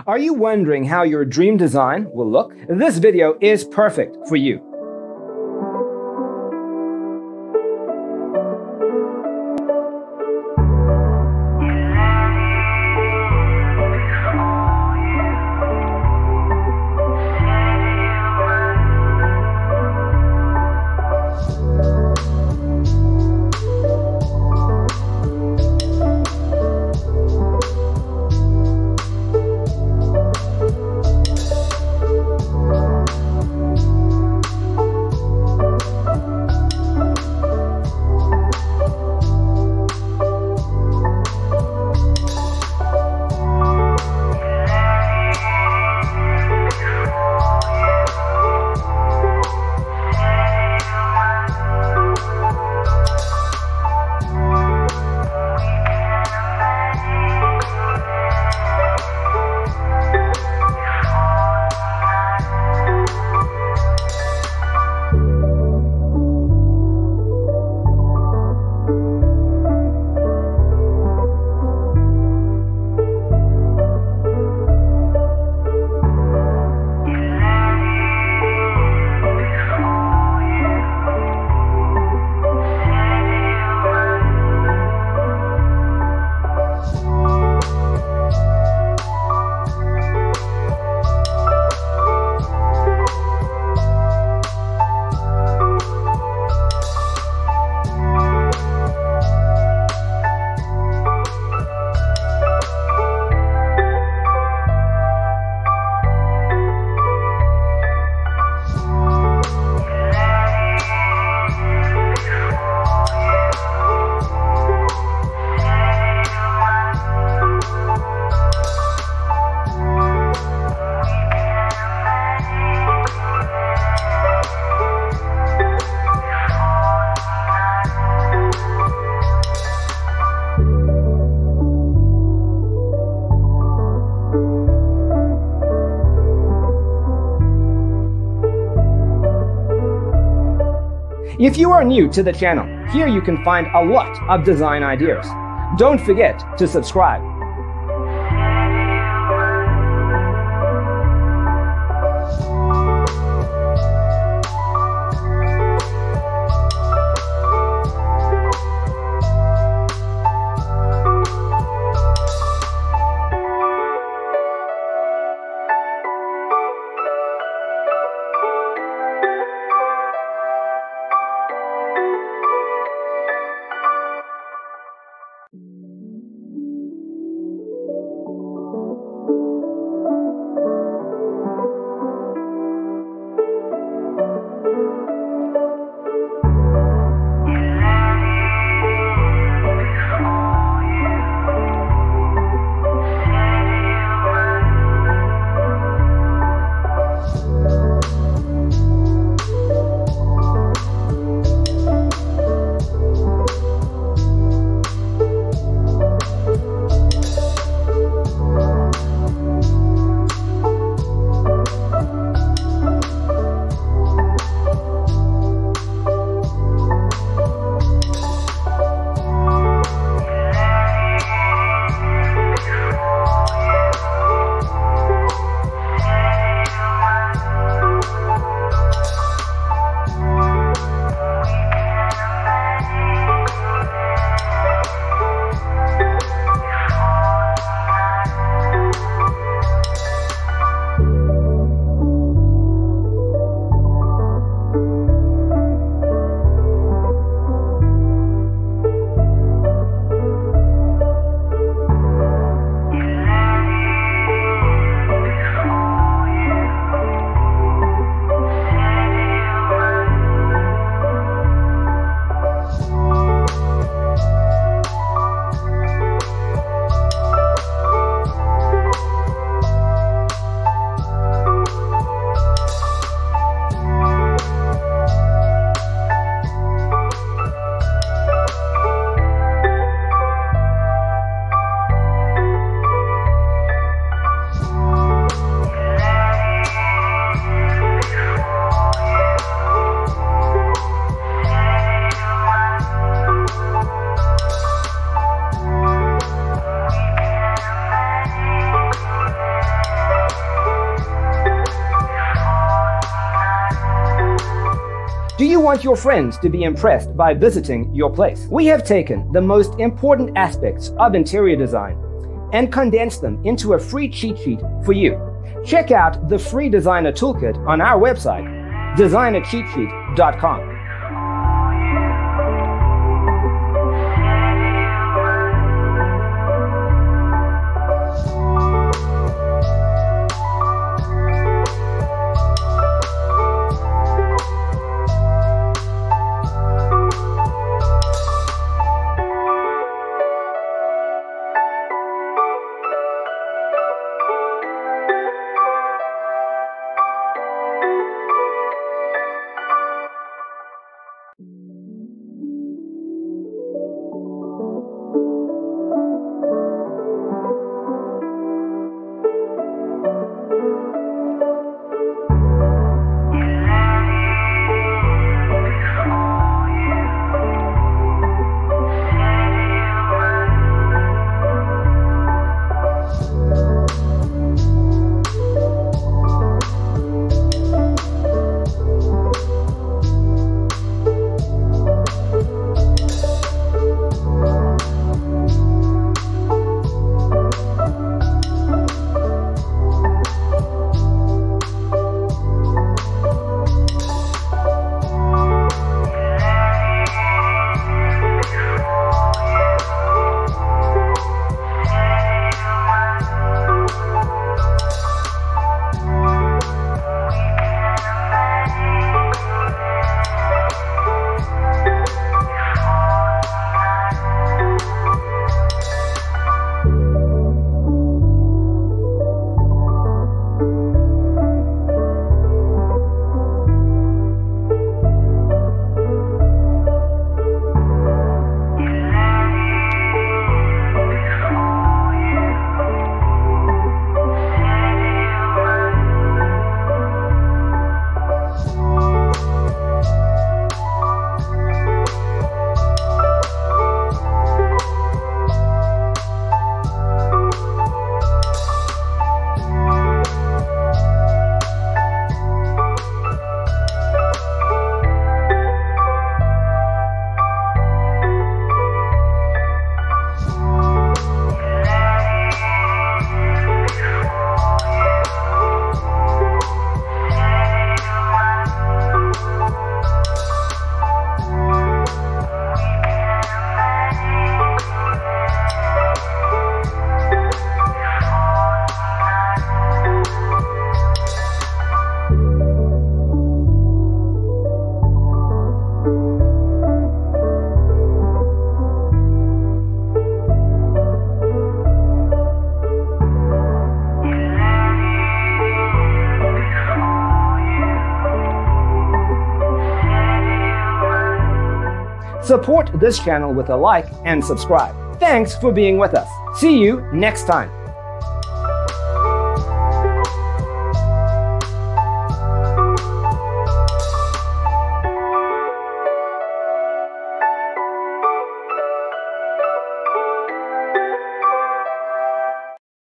Are you wondering how your dream design will look? This video is perfect for you. If you are new to the channel, here you can find a lot of design ideas. Don't forget to subscribe. Do you want your friends to be impressed by visiting your place? We have taken the most important aspects of interior design and condensed them into a free cheat sheet for you. Check out the free designer toolkit on our website, designercheatsheet.com. Support this channel with a like and subscribe. Thanks for being with us. See you next time.